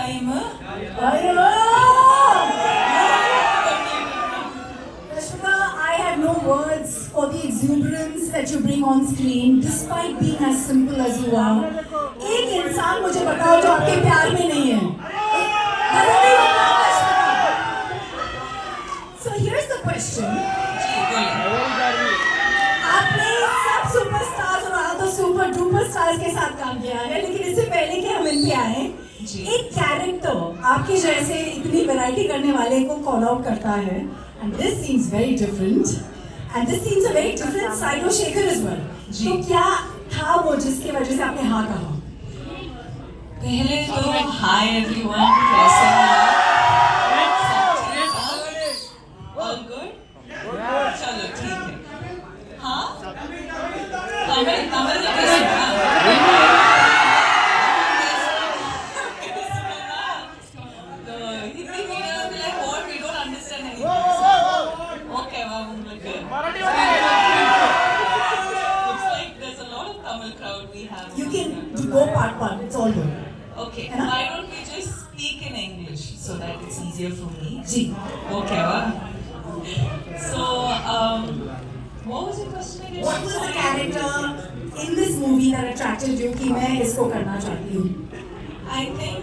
time. Rashmika, I have no words for the exuberance that you bring on screen, despite being as simple as you are. एक इंसान मुझे बताओ जो आपके प्यार में नहीं है. जरूरी बताओ Rashmika. So here's the question. आपने सब सुपरस्टार्स और आधा सुपर डुपर स्टार्स के साथ काम किया है, लेकिन इससे पहले कि हम इन पे आए, एक कैरेक्टर आपके जैसे इतनी वैरायटी करने वाले को कॉल आउट करता है, and this seems very different, and this seems a very different side of Shekhar as well. तो क्या था वो जिसकी वजह से आपने हाँ कहा? पहले तो हाय एवरीवन, कैसे हैं? All good? चलो ठीक है. हाँ? तमिल कैसे तो Hindi medium like what we don't understand anything. Okay, I'm like looks like there's a lot of Tamil crowd we have. You can go part one. It's all good. Okay, why don't we just speak in English so that it's easier for me? जी. Okay, so what was your question again? What was the character in this movie that attracted you कि मैं इसको करना चाहती हूँ? I think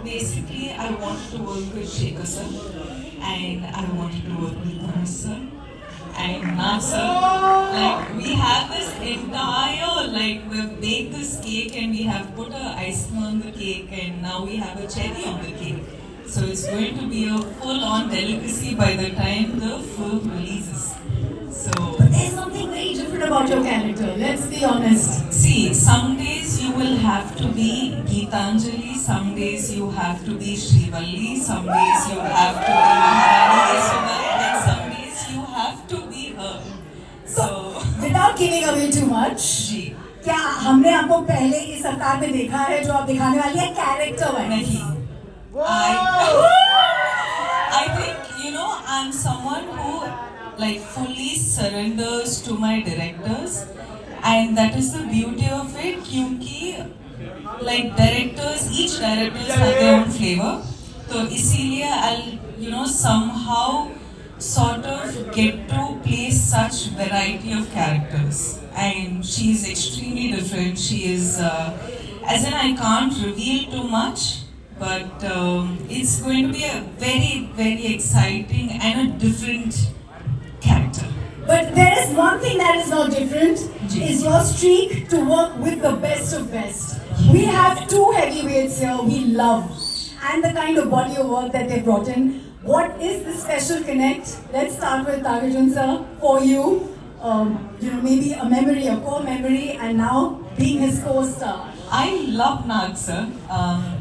basically I wanted to work with Shekhar sir and I wanted to work with Dhanush sir and Nag sir. Like we have this entire we've baked this cake and we have put a icing on the cake and now we have a cherry on the cake. So it's going to be a full-on delicacy by the time the film releases. So But there's something very different about your character. Let's be honest. see, some days you will have to be Geetanjali, some days you have to be Shrivalli, some days you have to be Maharani Yasodhara, and some days you have to be her. So, Without giving away too much, जी, क्या हमने आपको पहले इस अवतार में देखा है जो आप दिखाने वाली है कैरेक्टर वाइज? नहीं. I think I'm someone who fully surrenders to my directors, and that is the beauty of it. क्योंकि each directors have their own flavor. तो इसीलिए I'll somehow sort of get to play such variety of characters, and she's extremely different. She is as in I can't reveal too much. But it's going to be a very, very exciting and a different character. But there is one thing that is not different, is your streak to work with the best of best. We have two heavyweights here we love, and the kind of body of work that they brought in. What is the special connect? Let's start with Nagarjun sir. For you, maybe a memory, a core memory, and now being his co-star. I love Nag sir.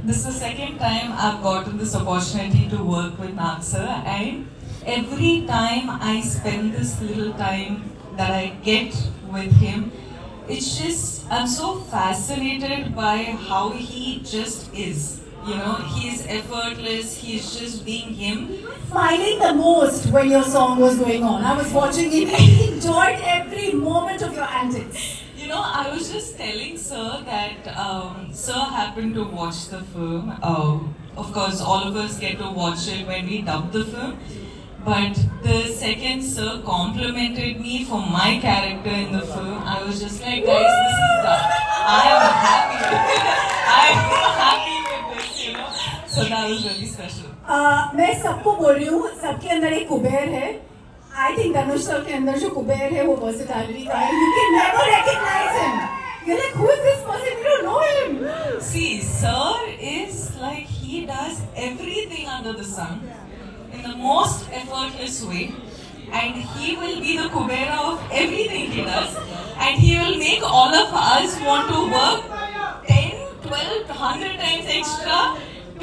This is the second time I've gotten this opportunity to work with Nag sir, and every time I spend this little time that I get with him, it's just I'm so fascinated by how he just is. He's effortless. He's just being him. Smiling the most when your song was going on. I was watching it. He enjoyed every moment of your antics. I was just telling sir that sir happened to watch the film. Of course, all of us get to watch it when we dub the film. But the second sir complimented me for my character in the film, I was just like, guys, this is done. I am happy with it. I am happy with this, So that was really special. मैं सबको बोल रही हूँ, सबके अंदर एक कुबेर है. I think Dhanush sir के अंदर जो कुबेर है वो versatility का है. You can never recognize him. You're like, who is this person? You don't know him. See, sir is he does everything under the sun in the most effortless way, and he will be the Kubera of everything he does, and he will make all of us want to work 10, 12, 100 times extra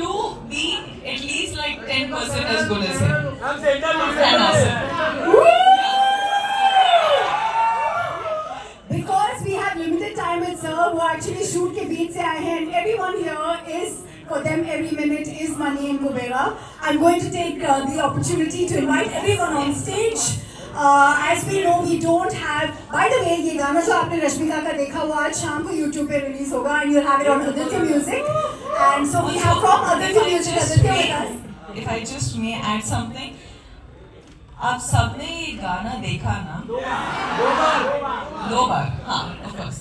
to be at least 10% as good as him. And us. Because we have limited time with sir, वो actually shoot के बीच से आए हैं, and everyone here is, for them every minute is money in Kubera. I'm going to take the opportunity to invite everyone on stage. As we know, we don't have. By the way, ये गाना जो आपने रश्मिका का देखा वो आज शाम को YouTube पे रिलीज होगा, and you'll have it on Aditya Music. And so we have if I just may add something, आप सबने ये गाना देखा ना? दो बार, हाँ, of course.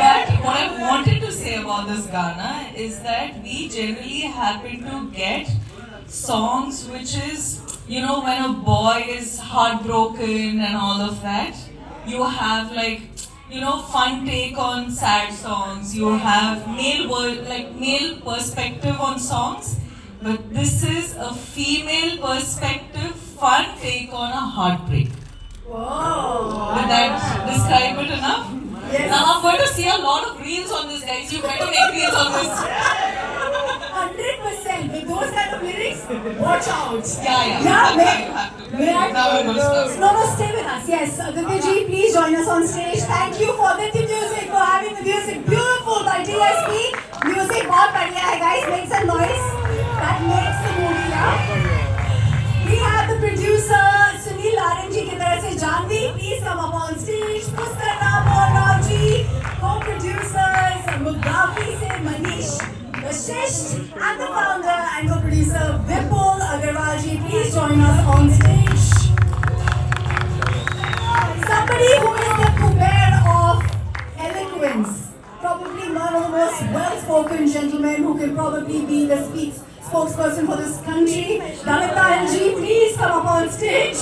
But what I wanted to say about this Ghana is that we generally happen to get songs which is, you know, when a boy is heartbroken and all of that, you have like, you know, fun take on sad songs, you have male perspective on songs, but this is a female perspective, fun take on a heartbreak. Whoa. Did that describe it enough? Yes. Now I'm going to see a lot of reels on this, guys. You better make reels on this. 100%. With those kind of lyrics, watch out. Yeah. Yeah, You have to. Now we're going to start. No, stay with us. Yes, Aditya ji, please join us on stage. Thank you for the music, for having the music. Beautiful by DSP. Music, बहुत बढ़िया है, guys. Make some noise. That makes the movie, yeah. We have the producer Sunil RMG की तरफ से Janvi, please come up on stage. Pushkar Rao ji, co-producers Mugafi से Manish Vashisht, and the founder and co-producer Vipul Agarwal ji, please join us on stage. Somebody who is the Kuber of eloquence, probably one of the most well-spoken gentlemen who can probably be the spokesperson for this country. Lalita LG, please come up on stage.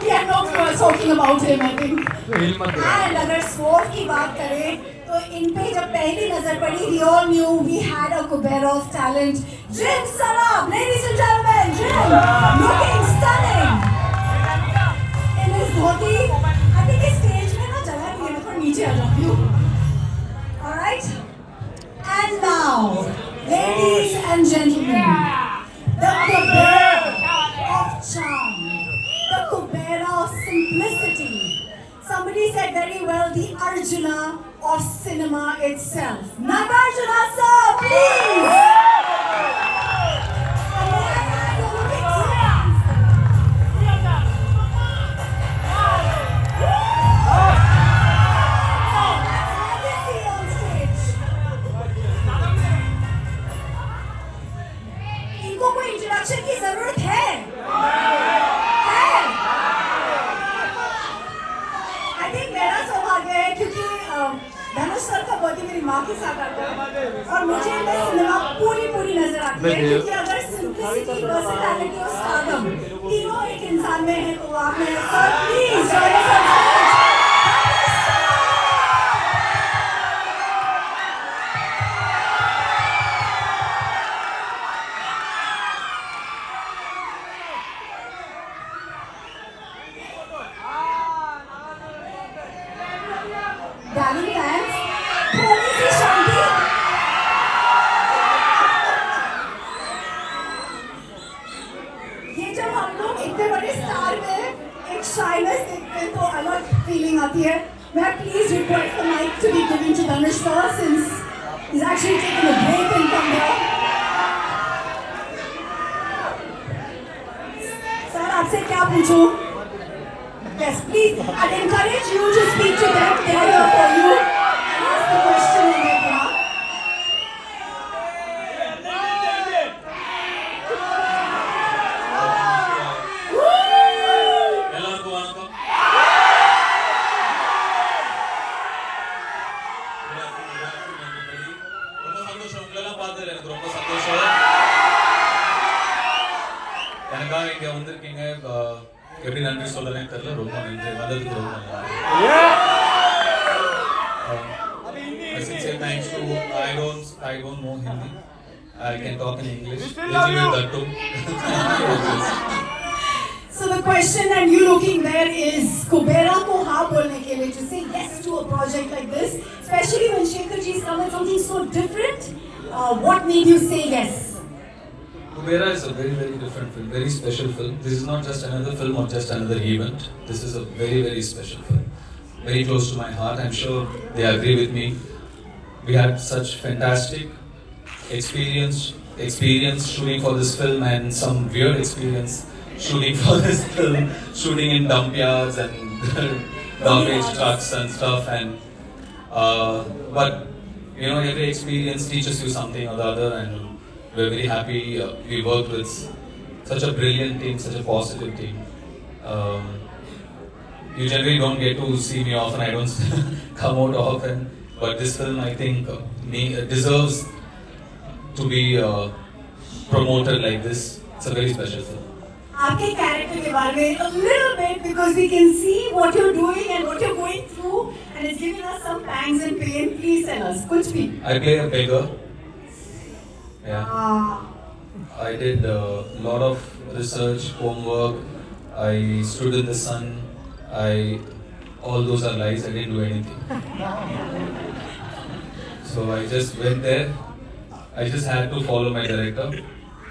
We are not talking about him, I think. And अगर sport की बात करें, तो इन पे जब पहली नजर पड़ी, we all knew we had a Kuber of talent. Jim Sarab, ladies and gentlemen, Jim, looking stunning. In his dhoti, I think इस stage में ना जगह नहीं है, मैं थोड़ा नीचे आ जाती हूँ. All right. And now, ladies and gentlemen, the Kuber of charm, the Kuber of simplicity. Somebody said very well, the Arjuna of cinema itself. Nagarjuna sir, please! And may I have your big hands? Legacy on stage. इनको कोई introduction की जरूरत है? I think मेरा सौभाग्य है क्योंकि धनुष sir का बर्थडे मेरी माँ के साथ आता है और मुझे इनका सिनेमा पूरी नजर आती है क्योंकि अगर सिंपलिसिटी, वर्सेटैलिटी और स्टारडम तीनों एक इंसान में है तो आप में sir please join us on stage. Gallery fans, थोड़ी सी शांति. ये जब हम लोग इतने बड़े स्टार में एक शाइनेस देखते हैं तो अलग फीलिंग आती है. May I please request the mic to be given to Dhanush sir since he's actually taking a break and come here. Sir, आपसे क्या पूछूं? Yes, please. I'd encourage you to speak to them. They are here for you. And ask the question in their behalf. ಎಲ್ಲರಿಗೂ ವಣಕಂ. ரொம்ப சந்தோஷம் உங்களெல்லாம் பார்த்ததுல எனக்கு ரொம்ப சந்தோஷம். எனக்காக இங்க வந்திருக்கீங்க. எப்படி நன்றி சொல்றேன்னு தெரியல. ரொம்ப நன்றி வந்ததுக்கு ரொம்ப நன்றி. I sincere thanks to I don't know Hindi. I can talk in English. Little bit that too. So the question and you looking there is Kubera ko हाँ बोलने के लिए to say yes to a project like this, especially when Shekhar ji has come with something so different. What made you say yes? Kubera is a very different film, very special film. This is not just another film or just another event. This is a very special film. Very close to my heart. I'm sure they agree with me. We had such fantastic experience shooting for this film and some weird experience shooting for this film, shooting in dump yards and garbage trucks and stuff. And but you know, every experience teaches you something or the other, and we're very happy we worked with such a brilliant team, such a positive team. Um, you generally don't get to see me often, I don't come out often, but this film, I think, deserves to be promoted like this. It's a very special film. आपके character के बारे में a little bit because we can see what you're doing and what you're going through and it's giving us some pangs and pain. Please tell us. कुछ भी. I play a beggar. Yeah. I did a lot of research, homework. I stood in the sun. All those are lies. I didn't do anything. So I just went there. I just had to follow my director.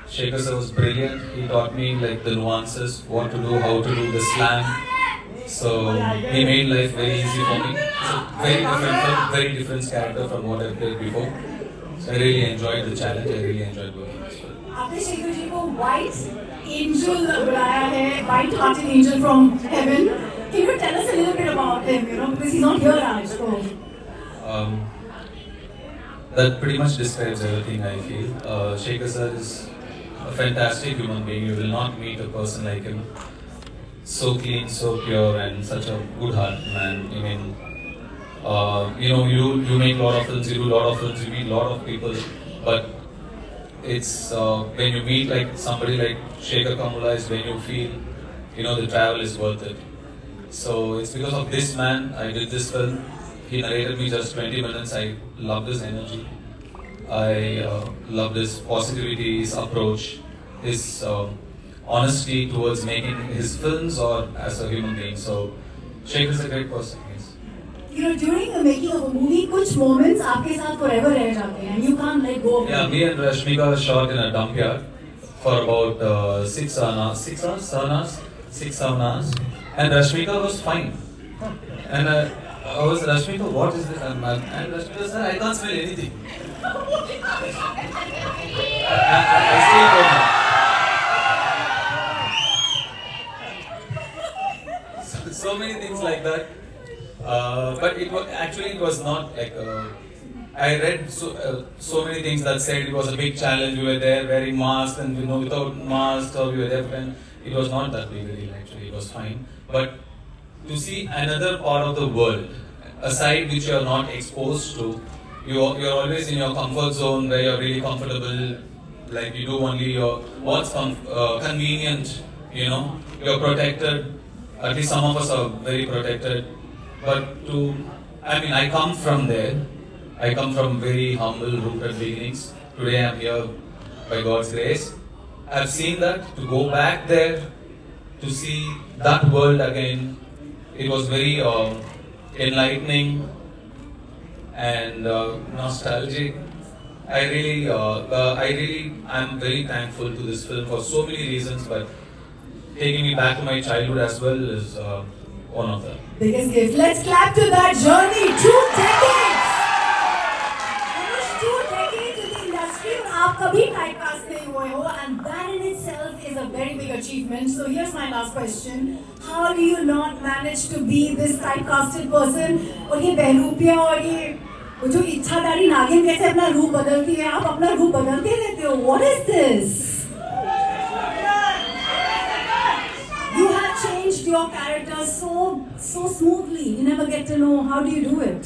Shekhar sir was brilliant. He taught me like the nuances, what to do, how to do the slang. So he made life very easy for me. It's a very different film, very different character from what I played before. So I really enjoyed the challenge. I really enjoyed working this film. आपने शेखर जी को white angel बुलाया है, white-hearted angel from heaven. Can you tell us a little bit about him? You know, because he's not here आज तो. That pretty much describes everything I feel. Shekhar sir is a fantastic human being. You will not meet a person like him. So clean, so pure, and such a good heart man. I mean, you know, you make a lot of films, you do a lot of films, you meet a lot of people, but it's when you meet like somebody like Shekhar Kamula is when you feel, you know, the travel is worth it. So it's because of this man I did this film. He narrated me just 20 minutes. I loved his energy. I loved his positivity, his approach, his honesty towards making his films or as a human being. So, Shekhar is a great person. Yes. You know, during the making of a movie, कुछ moments आपके साथ forever रह जाते हैं, and you can't let go of them. Yeah, me and Rashmika shot in a dump yard for about 6 hours, and Rashmika was fine. And I was Rashmika, what is this? And Rashmika said, I can't smell anything. I still don't know. So many things like that. But it was not like. I read so many things that said it was a big challenge. We were there wearing masks, and you know, without masks, or we were there, and it was not that big a deal. Actually, it was fine. But to see another part of the world, a side which you are not exposed to, you're always in your comfort zone where you're really comfortable, like you do only what's convenient, you know, you're protected, at least some of us are very protected, but I come from there, I come from very humble, rooted beginnings. Today I'm here by God's grace. I've seen that, to go back there, to see that world again, it was very enlightening and nostalgic. I really am very thankful to this film for so many reasons, but taking me back to my childhood as well is one of them. Biggest gift. Let's clap to that journey. 2 decades. Almost 2 decades in the industry. आप कभी typecast नहीं हुए हो, and that in itself is a very big achievement. So here's my last question. How do you not manage to be this typecasted person? और ये बहरूपिया और ये वो जो इच्छाधारी नागिन कैसे अपना रूप बदलती है, आप अपना रूप बदलते रहते हो. What is this? You have changed your character so smoothly. You never get to know how do you do it.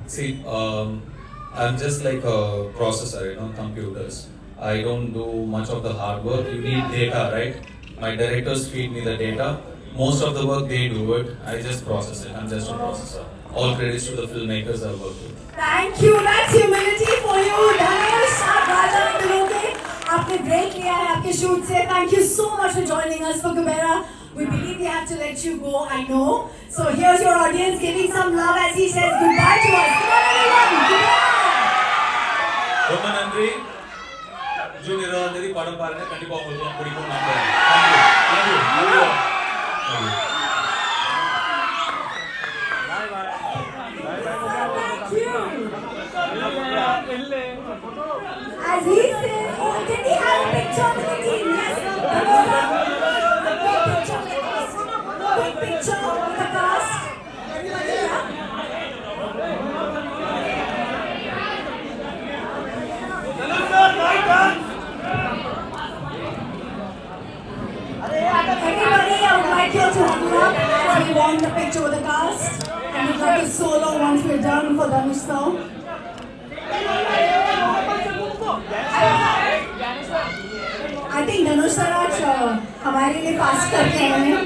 See, I'm just like a processor, you know, computers. I don't do much of the hard work. You need data, right? My directors feed me the data. Most of the work they do it. I just process it. I'm just a processor. All credits to the filmmakers I've worked with. Thank you. That's humility for you. Dhanush, आप राजा मिलोगे. आपने break लिया है आपके shoot से. Thank you so much for joining us for Kubera. We believe we have to let you go. I know. So here's your audience giving some love as he says goodbye to us. Come on, everyone. Goodbye. ரொம்ப நன்றி. June 20ஆம் தேதி படம் பாருங்க. கண்டிப்பா உங்களுக்கு பிடிக்கும் நம்புறேன். Thank you. Thank you. Thank you. As he says, can we have a picture with the team? Yes, quick picture with the cast. song? I think Dhanush sir आज हमारे लिए पास करके आए हैं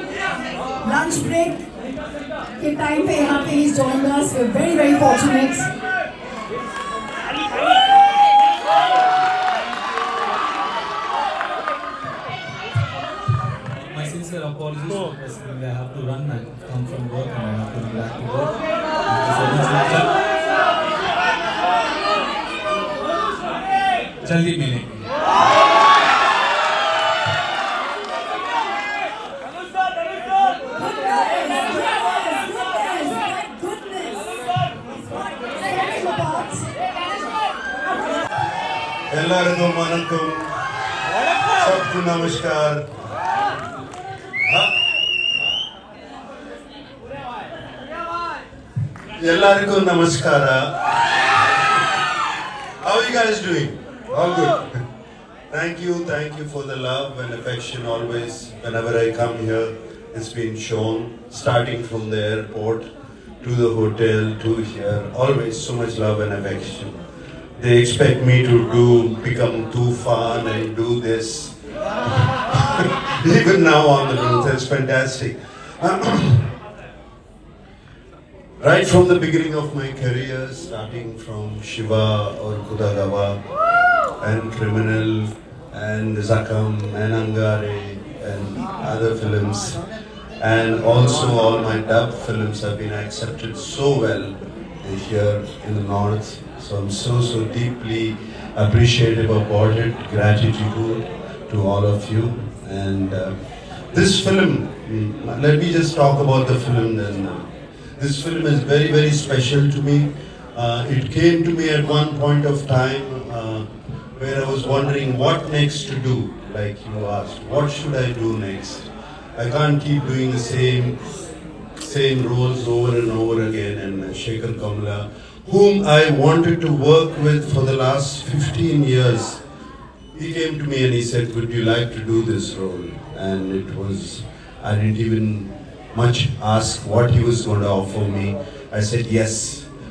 लंच ब्रेक के टाइम पे यहाँ पे he's joined us. We're very very fortunate. My sincere apologies because I have to run. I come from work and I have to be back to work. जल्दी मिलेंगे. ಎಲ್ಲರಿಗೂ ವಣಕ್ಕಂ सबको नमस्कार ಎಲ್ಲರಿಗೂ ನಮಸ್ಕಾರ. How are you guys doing? All good. Thank you for the love and affection always. Whenever I come here, it's been shown, starting from the airport to the hotel to here. Always so much love and affection. They expect me to become too fun and do this. Even now on the booth, it's fantastic. Right from the beginning of my career, starting from Shiva or Kudagawa and Criminal and Zakam and Angare and other films, and also all my dub films have been accepted so well here in the north. So I'm so deeply appreciative about it. Gratitude to all of you. And this film, let me just talk about the film then. This film is very very special to me. It came to me at one point of time where I was wondering what next to do. Like you asked, what should I do next? I can't keep doing the same roles over and over again. And Shekhar Kamla, whom I wanted to work with for the last 15 years, he came to me and he said, would you like to do this role? And I didn't even much ask what he was going to offer me. I said yes,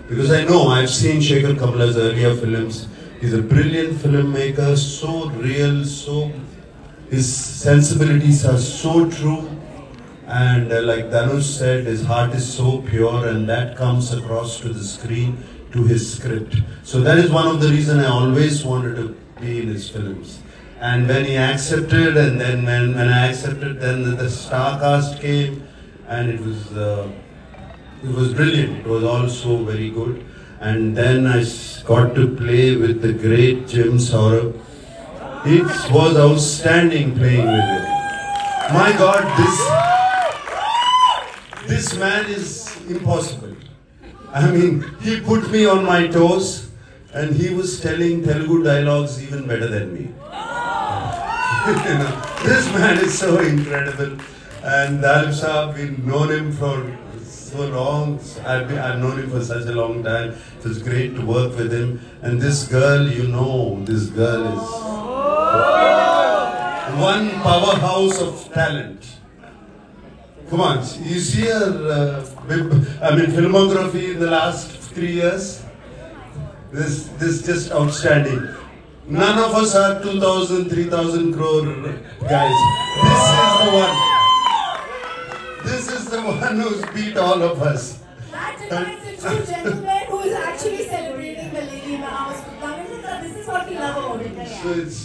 because I know I've seen Shekhar Kamla's earlier films. He's a brilliant filmmaker, so real, his sensibilities are so true. And like Dhanush said, his heart is so pure, and that comes across to the screen, to his script. So that is one of the reasons I always wanted to be in his films. And when he accepted, and then when I accepted, then the star cast came, and it was brilliant. It was also very good. And then I got to play with the great Jim Saurabh. It was outstanding playing with him. My God, this man is impossible. I mean, he put me on my toes and he was telling Telugu dialogues even better than me. You know, this man is so incredible. And Dalip Saab, we've known him for so long. I've known him for such a long time. It was great to work with him. And this girl, this girl is one powerhouse of talent. Come on, you see her filmography in the last 3 years? This just outstanding. None of us are 2,000, 3,000 crore guys. This is the one who's beat all of us. That defines the true gentleman who is actually celebrating the lady in the house. This is what we love about it. So it's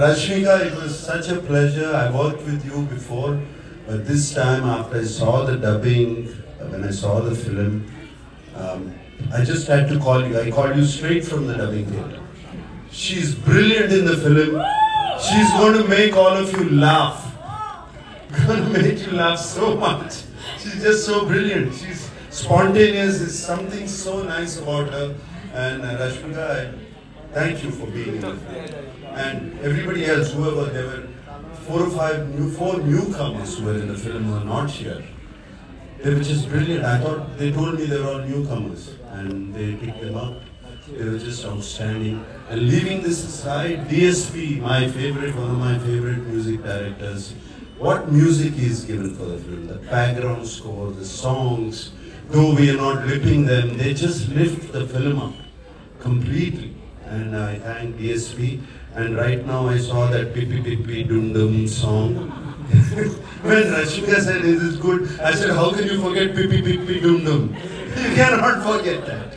Rashmika, it was such a pleasure. I worked with you before, but this time after I saw the dubbing, when I saw the film, I just had to call you. I called you straight from the dubbing theatre. She's brilliant in the film. She's going to make all of you laugh. Going to make you laugh so much. She's just so brilliant. She's spontaneous. There's something so nice about her. And Rashmika, I thank you for being in the film. And everybody else, whoever, there were 4 newcomers who were in the film who were not here. They were just brilliant. I thought they told me they were all newcomers, and they picked them up. They were just outstanding. And leaving this aside, DSP, one of my favorite music directors. What music he's given for the film, the background score, the songs, though we are not lipping them, they just lift the film up completely. And I thank DSP. And right now I saw that Pippi Pippi Dum Dum song. When Rashmika said, "Is this good?" I said, "How can you forget Pippi Pippi Dum Dum? You cannot forget that."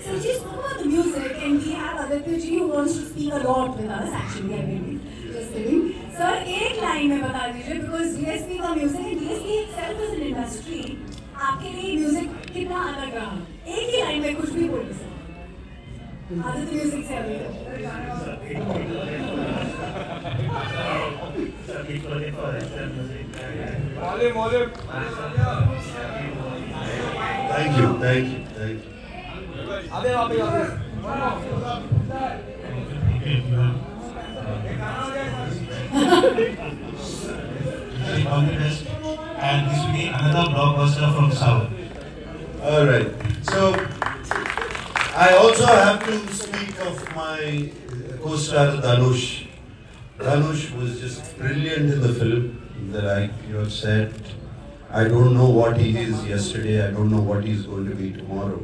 So we spoke about the music, and we have Aditya ji who wants to speak a lot with us. Actually, I mean, just kidding. Sir, एक line में बता दीजिए, because DSP का music and DSP itself is an industry. आपके लिए music कितना अलग रहा? एक ही line में कुछ भी बोलिए सर. Aditya music से अभी. Thank you, thank you, thank you. All the best. And this will be another blockbuster from South. All right. So I also have to speak of my co-star Dhanush. Dhanush was just brilliant in the film. Like you have said, I don't know what he is yesterday. I don't know what he's going to be tomorrow.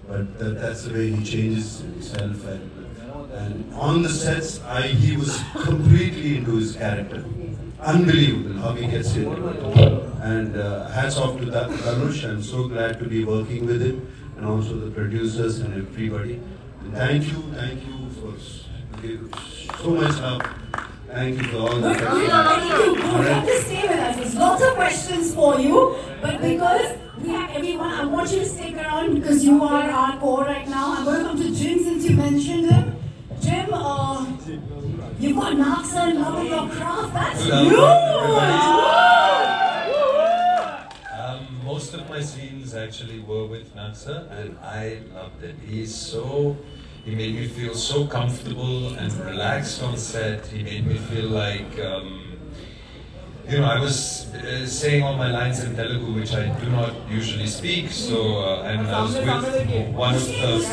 But that's the way he changes himself. And on the sets, he was completely into his character. Unbelievable how he gets into it. And hats off to Dhanush. I'm so glad to be working with him, and also the producers and everybody. And thank you for so much help. Thank you for all the Thank you. You have to stay with us. There's lots of questions for you, but because we have everyone, I want you to stick around because you are our core right now. I'm going to come to Jim since you mentioned him. Jim, you've got Naxa in love with your craft. That's huge! Most of my scenes actually were with Naxa, and I loved it. He made me feel so comfortable and relaxed on set. He made me feel like, I was saying all my lines in Telugu, which I do not usually speak. So, and I was with one of the...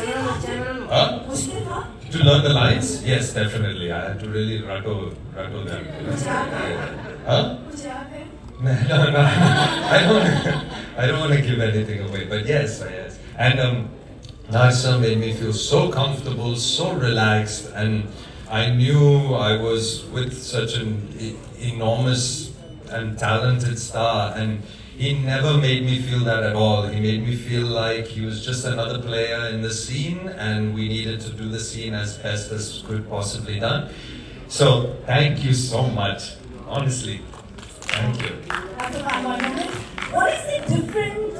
To learn the lines? Yes, definitely. I had to really rattle them. Huh? No. I don't want to give anything away, but yes. And Naxa made me feel so comfortable, so relaxed, and I knew I was with such an enormous and talented star, and he never made me feel that at all. He made me feel like he was just another player in the scene, and we needed to do the scene as best as could possibly done. So thank you so much, honestly. Thank you. What is the different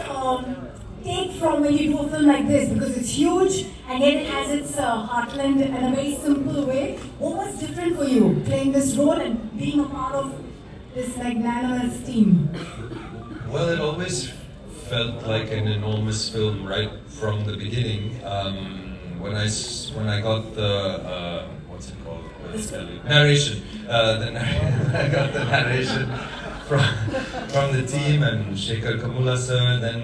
take from when you do a film like this? Because it's huge and yet it has its heartland in a very simple way. What was different for you playing this role and being a part of this magnanimous team? Well, it always felt like an enormous film right from the beginning. When I got the what's it called? Narration. I got the narration from the team and Shekhar Kamula sir. Then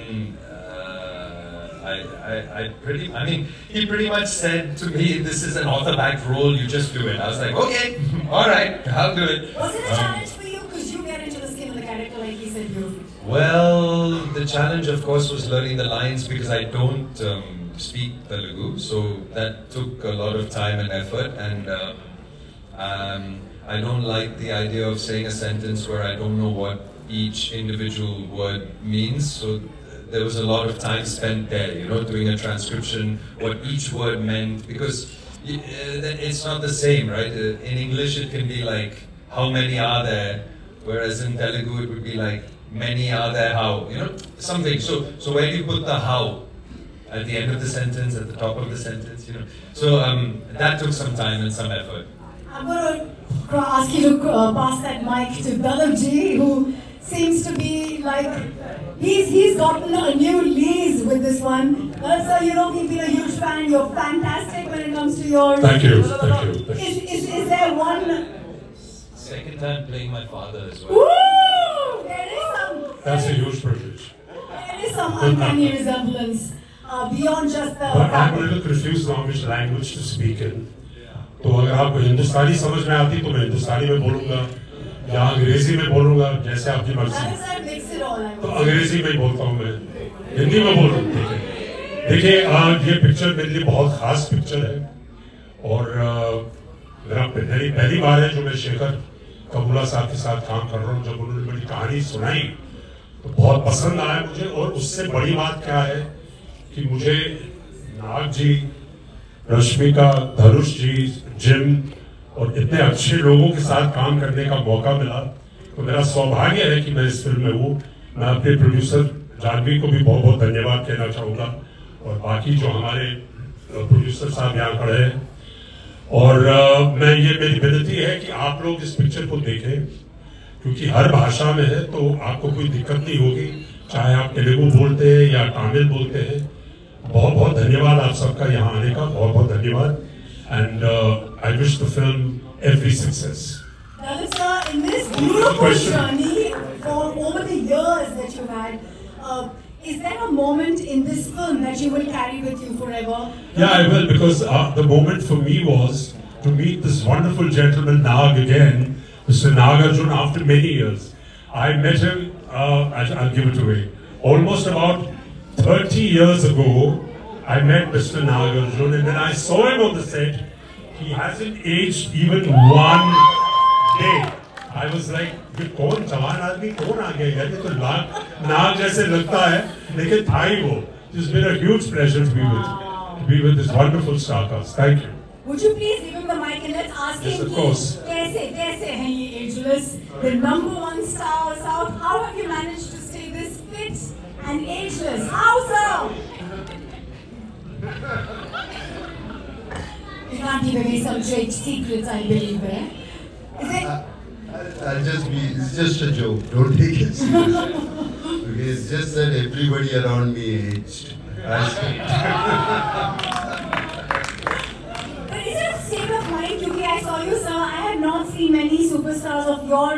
he pretty much said to me, "This is an author-backed role. You just do it." I was like, "Okay, all right, I'll do it." Was it a challenge for you because you get into the skin of the character, like he said, you? Well, the challenge, of course, was learning the lines because I don't speak Telugu, so that took a lot of time and effort, and I don't like the idea of saying a sentence where I don't know what each individual word means, so there was a lot of time spent there, doing a transcription, what each word meant, because it's not the same, right? In English it can be like, how many are there, whereas in Telugu it would be like, many are there, how, something. So where do you put the how? At the end of the sentence, at the top of the sentence, So that took some time and some effort. I'm going to ask you to pass that mic to Dalav Ji, who seems to be like, he's gotten a new lease with this one. Sir, we've been a huge fan. You're fantastic when it comes to your... Thank you. Is there one... Second time playing my father as well. Woo! There is some... That's a huge privilege. There is some uncanny resemblance beyond just the... But I'm a little confused now which language to speak in. तो अगर आपको हिंदुस्तानी समझ में आती तो मैं हिंदुस्तानी में बोलूँगा या अंग्रेजी में बोलूँगा जैसे आपकी मर्जी तो अंग्रेजी में ही बोलता हूँ मैं हिंदी में बोल रहा हूँ, ठीक है। देखिए, ये पिक्चर मेरे लिए बहुत खास पिक्चर है और मेरा पहली बार है जो मैं शेखर कबूला साहब के साथ काम कर रहा हूँ। जब उन्होंने मेरी कहानी सुनाई तो बहुत पसंद आया मुझे, और उससे बड़ी बात क्या है कि मुझे नाग जी, रश्मिका, धनुष जी, जिम और इतने अच्छे लोगों के साथ काम करने का मौका मिला। तो मेरा सौभाग्य है कि मैं इस फिल्म में हूँ। मैं अपने प्रोड्यूसर जानवी को भी बहुत बहुत धन्यवाद कहना चाहूँगा, और बाकी जो हमारे प्रोड्यूसर साहब यहाँ खड़े हैं। और मेरी विनती है कि आप लोग इस पिक्चर को देखें, क्योंकि हर भाषा में है, तो आपको कोई दिक्कत नहीं होगी, चाहे आप तेलुगु बोलते हैं या तमिल बोलते हैं। बहुत बहुत धन्यवाद आप सबका यहाँ आने का, बहुत बहुत धन्यवाद। And I wish the film every success. Dalit sir, in this beautiful journey for over the years that you've had, is there a moment in this film that you will carry with you forever? Yeah, I will, because the moment for me was to meet this wonderful gentleman Nag again, Mr. Nagarjun, after many years. I met him, I'll give it away, almost about 30 years ago. I met Mr. Nagarjun, and when I saw him on the set, he hasn't aged even one day. I was like, ये कौन जवान आदमी कौन आ गया यार, ये तो नाग जैसे लगता है, लेकिन था ही वो. It's been a huge pleasure to be with this wonderful star cast. Thank you. Would you please give him the mic and let's ask Yes, him of course. कैसे हैं ये ageless, the #1 star of South? How have you managed to stay this fit and ageless? How so? You can't give away some trade secrets, I believe, eh? Is it? It's just a joke. Don't take it seriously. Okay, it's just that everybody around me aged. But is it a state of mind? Because I saw you, sir. I have not seen many superstars of your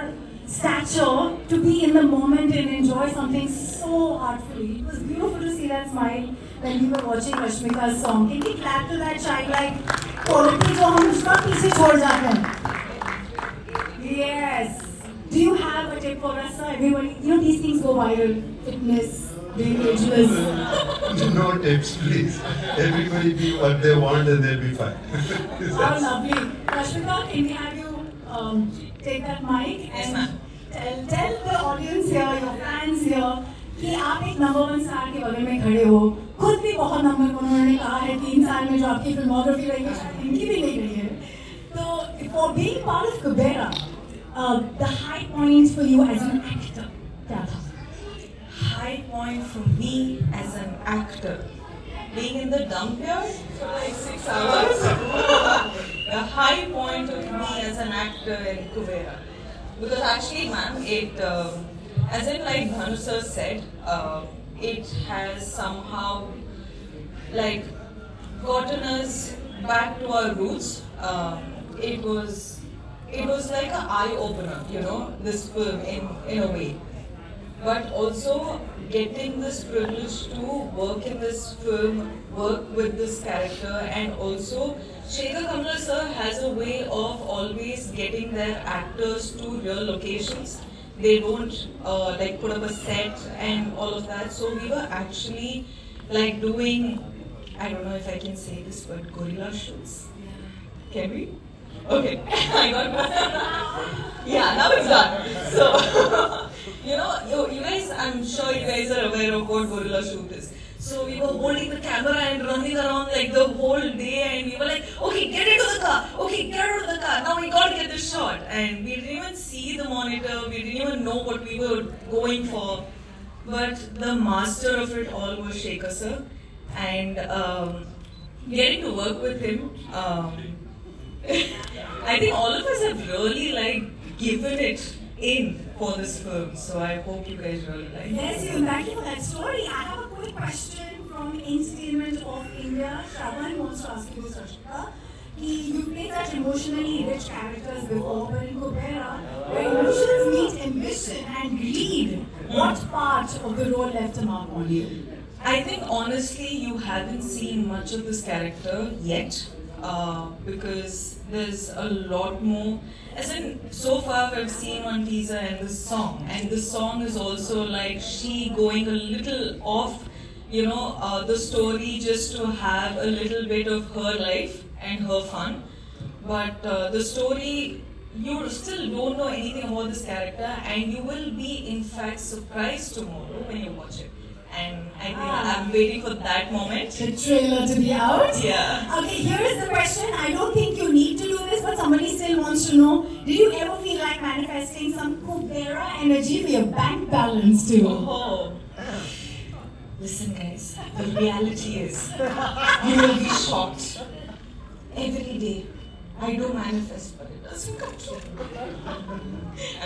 stature to be in the moment and enjoy something so artfully. It was beautiful to see that smile when we were watching Rashmika's song. Can we clap to that childlike quality जो हम उसका पीछे छोड़ जाते हैं? Yes. Do you have a tip for us, sir? Everybody, you know these things go viral. Fitness, being ageless. No tips, please. Everybody be what they want and they'll be fine. How lovely. Rashmika, can we have you take that mic Yes, and ma'am. tell the audience here, your fans here, कि आप एक #1 star के बगल में खड़े हो. खुद भी बहुत नंबर उन्होंने कहा है 3 साल में जो आपकी फिल्मोग्राफी रही है, शायद इनकी भी नहीं रही है. तो for being part of Kubera, the high point for you as an actor, क्या था? High point for me as an actor, being in the dump yard for like 6 hours. The high point of me as an actor in Kubera, because actually, ma'am, it as in like Dhanu sir said, it has somehow like gotten us back to our roots. It was like an eye opener, you know, this film in a way. But also getting this privilege to work in this film, work with this character, and also Shekhar Kamla sir has a way of always getting their actors to real locations. They don't like put up a set and all of that. So we were actually like doing, I don't know if I can say this, but gorilla shoots. Can we? Okay, I got yeah, now it's done. So, you know, you guys, I'm sure you guys are aware of what gorilla shoot is. So we were holding the camera and running around like the whole day, and we were like, okay, get into the car. Okay, get out of the car. Now we gotta get this shot. And we didn't even see the monitor. We didn't even know what we were going for. But the master of it all was Shekhar sir, and getting to work with him. I think all of us have really like given it in for this film, so I hope you guys really like it. Yes, you. Thank you for that story. I have a quick question from Entertainment of India. Shravan wants to ask you this, Rashmika. You played such emotionally rich characters before, but in Kubera, where emotions meet ambition and greed, what part of the role left a mark on you? I think honestly, you haven't seen much of this character yet. Because there's a lot more. As in, so far I've seen one teaser and this song is also like she going a little off the story just to have a little bit of her life and her fun. But the story, you still don't know anything about this character, and you will be in fact surprised tomorrow when you watch it. And I think I'm waiting for that moment. The trailer to be out? Yeah. Okay, here is the question. I don't think you need to do this, but somebody still wants to know. Did you ever feel like manifesting some Kubera energy for your bank balance too? Oh. Listen guys, the reality is, you will be shocked. Every day, I do manifest, but it doesn't come true.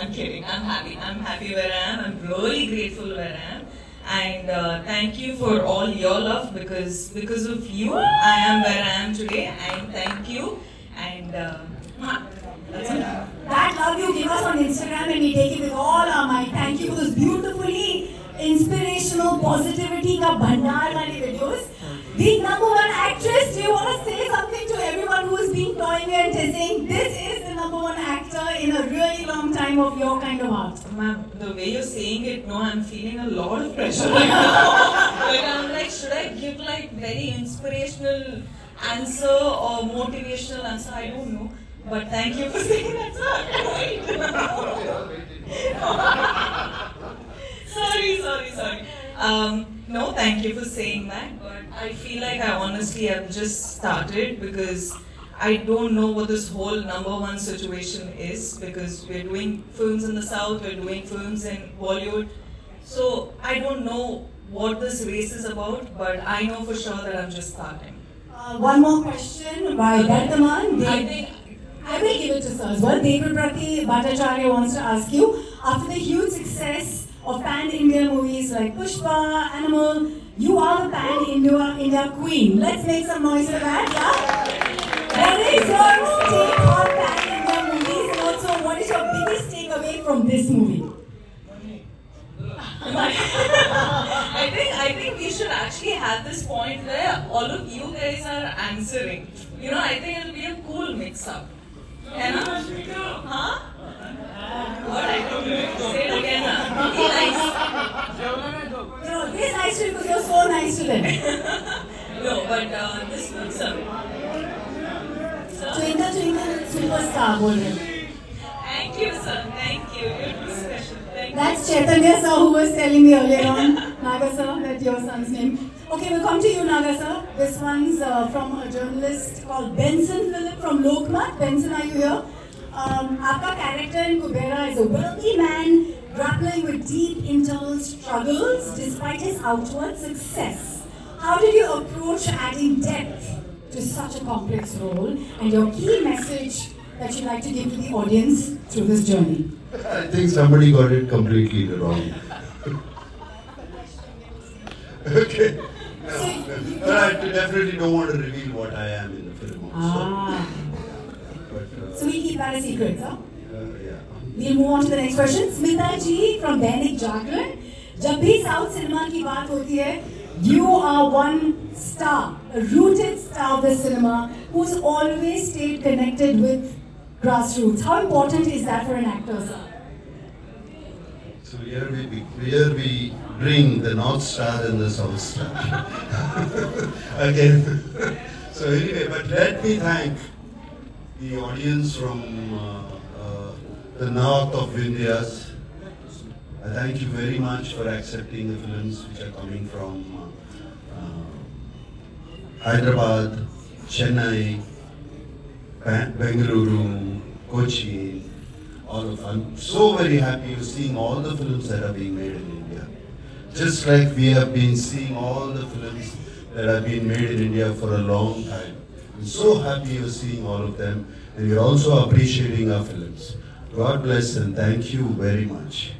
I'm kidding, I'm happy where I am, I'm really grateful where I am. And thank you for all your love, because of you, I am where I am today, and thank you. And that's it. That love you give us on Instagram and we take it with all our might. Thank you for those beautifully inspirational positivity ka bhandar wali videos. The number one actress, do you want to say something to everyone who has been toying and saying this is the number one actor in a really long time of your kind of art? Ma'am, the way you're saying it, no, I'm feeling a lot of pressure right now. Like, I'm like, should I give like very inspirational answer or motivational answer? I don't know. But thank you for saying that, sir. Sorry. No, thank you for saying that. But I feel like I honestly have just started, because I don't know what this whole number one situation is, because we're doing films in the South, we're doing films in Bollywood. So I don't know what this race is about, but I know for sure that I'm just starting. One more question by Bertaman. I I will give it to sir as well. David Prati Bhattacharya wants to ask you, after the huge success of pan-India movies like Pushpa, Animal, you are the pan-India queen. Let's make some noise for that, yeah? What is your take on pan-India movies, and also what is your biggest takeaway from this movie? I think we should actually have this point where all of you guys are answering. I think it'll be a cool mix-up. Huh? What I told you? Say it again. Be nice. You're always nice to you because you're so nice to them. No, but this mix-up. Twinkle, twinkle, superstar, bol rahe ho. Thank you, sir. Thank you. You're too special. Thank you. That's Chaitanya sir who was telling me earlier on, Naga sir, that's your son's name. Okay, we'll come to you, Naga sir. This one's from a journalist called Benson Philip from Lokmat. Benson, are you here? Aapka character in Kubera is a wealthy man grappling with deep internal struggles despite his outward success. How did you approach adding depth to such a complex role, and your key message that you'd like to give to the audience through this journey? I think somebody got it completely wrong. Okay. But I definitely don't want to reveal what I am in the film also. But, So we keep that a secret, huh? yeah. We'll move on to the next question. Smita ji from Dainik Jagran. जब भी south cinema की बात होती है, you are one star, a rooted star of the cinema, who's always stayed connected with grassroots. How important is that for an actor, sir? So here we bring the North Star and the South Star. Again. So anyway, but let me thank the audience from the north of India. I thank you very much for accepting the films which are coming from Hyderabad, Chennai, Bengaluru, Kochi, all of. I'm so very happy you're seeing all the films that are being made in India. Just like we have been seeing all the films that have been made in India for a long time. I'm so happy you're seeing all of them, and you're also appreciating our films. God bless and thank you very much.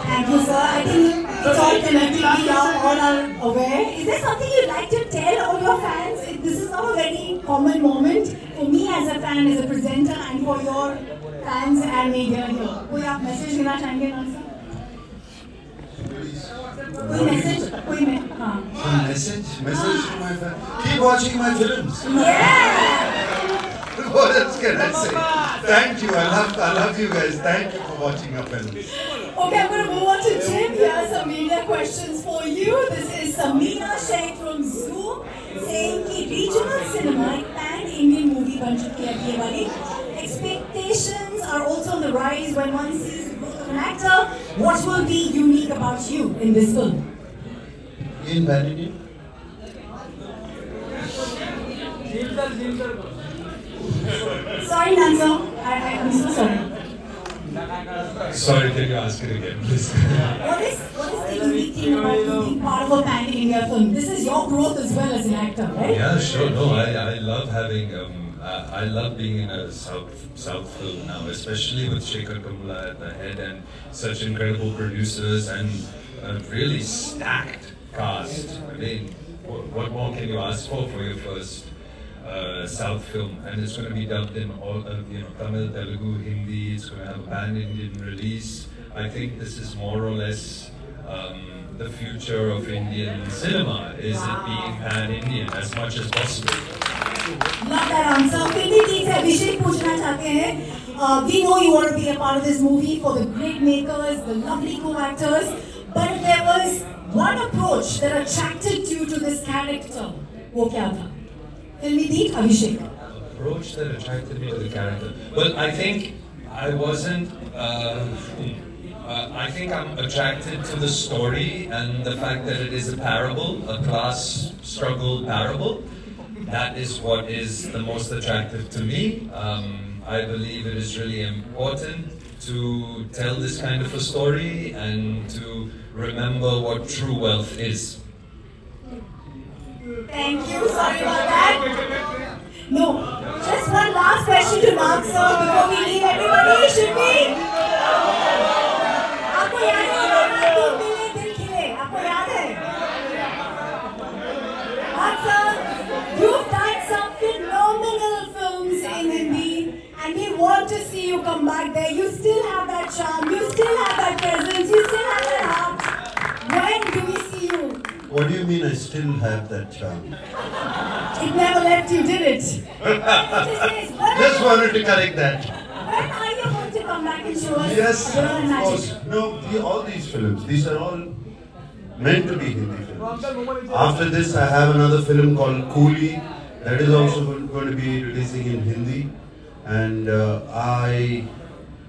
Thank you, sir. I think it's all connected. We all are aware. Is there something you'd like to tell all your fans? This is not a very common moment for me as a fan, as a presenter, and for your fans and media here. कोई आप message देना चाहेंगे ना sir? कोई message? हाँ. Message to my fans. Keep watching my films. Yeah. What else can I say? Thank you. I love you guys. Thank you for watching our film. Okay, I'm going to move on to Jim. Here are some media questions for you. This is Samina Sheikh from Zoom saying कि regional cinema एक pan-Indian movie बन चुकी है ये वाली. Expectations are also on the rise when one sees the growth of an actor. What will be unique about you in this film? In vanity? Sorry, Nansa. I'm so sorry. Sorry, can you ask it again, please? What is the unique thing about being part of a pan-India film? This is your growth as well as an actor, right? Yeah, sure. No, I love having. I love being in a South film now, especially with Shekhar Kamula at the head and such incredible producers and a really stacked cast. I mean, what more can you ask for your first South film? And it's going to be dubbed in all Tamil, Telugu, Hindi. It's going to have a pan-Indian release. I think this is more or less the future of Indian cinema. Is it being pan-Indian as much as possible? Love that answer. Filmi Deep से अभिषेक पूछना चाहते हैं. We know you want to be a part of this movie for the great makers, the lovely co-actors. But if there was one approach that attracted you to this character, वो क्या था? Filmi Deep, Abhishek. Approach that attracted me to the character. Well, I think I wasn't. I think I'm attracted to the story and the fact that it is a parable, a class struggle parable. That is what is the most attractive to me. I believe it is really important to tell this kind of a story and to remember what true wealth is. Thank you. Sorry about that. No. Just one last question to Mark sir before we leave everybody. Should we? आपको याद है दूध मिले दिल खिले. आपको याद है? Mark sir, you've done some phenomenal films in Hindi, and we want to see you come back there. You still have that charm. You still have that presence. You still have that heart. When do we see you? What do you mean I still have that charm? It never left you, did it? Just wanted to correct that. When are you going to come back and show us Yes, your of magic? course. No, all these films, these are all meant to be Hindi films. After this, I have another film called Coolie. That is also going to be releasing in Hindi. And I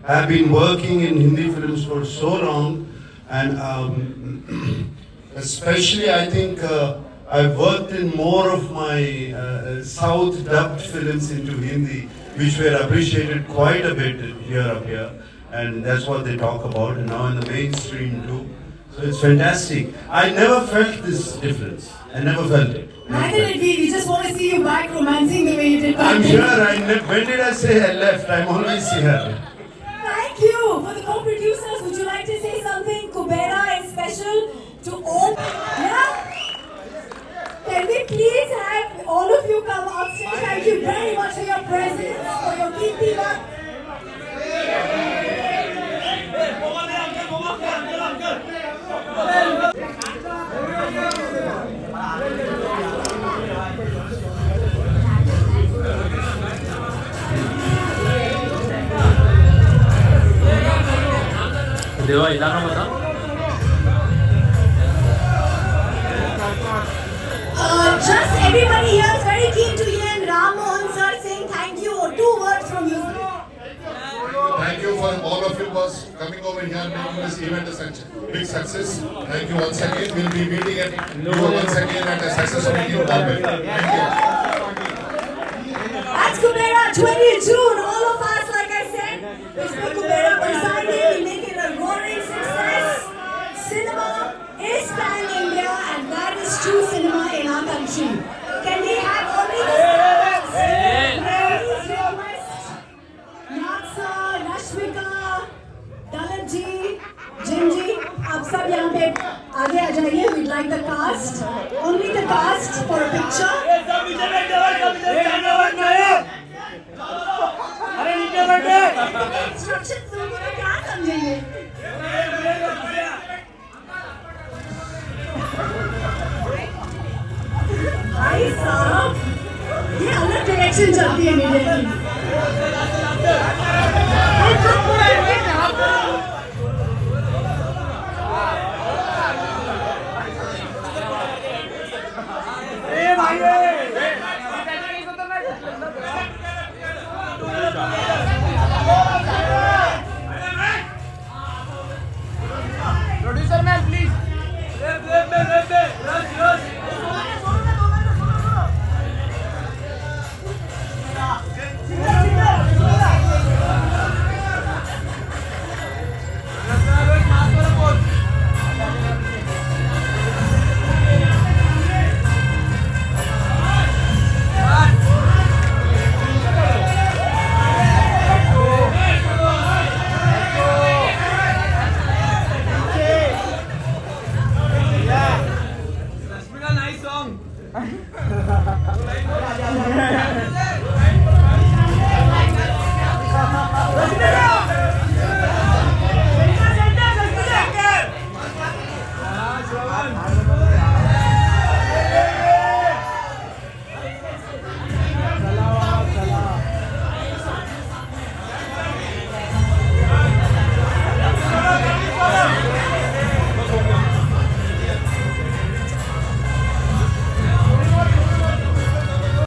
have been working in Hindi films for so long. And especially, I think I've worked in more of my South dubbed films into Hindi, which were appreciated quite a bit here up here. And that's what they talk about, and now in the mainstream too. So it's fantastic. I never felt this difference. I never felt it. Neither did we. We just want to see you back romancing the way you did back I'm then. sure when did I say I left? I'm always here. Thank you. For the co-producers, would you like to say something? Kubera is special to all. Yeah? Can we please have all of you come upstairs? Thank you very much for your presence, for your keeping up. देवा इलाका बता Just everybody here is very keen to hear Ram Mohan sir saying thank you or 2 words from you. Thank you for all of you was coming over here making this event a big success. Thank you once again. We'll be meeting at you once again at a successful meeting. Thank you. That's Kubera 20 June. All of us, like I said, which for Kubera Versadi, we make it a roaring success. Cinema is pan-India, and that is true cinema in our country. Can we have only this? Please request Natsa, Rashmika, Dalit ji, Jim ji, आप सब यहाँ पे आगे आ जाइए. We'd like the cast, only the cast for a picture. Instructions दोगे तो क्या समझेंगे? भाई साहब, ये अलग डायरेक्शन चलती है मीडिया की. Good,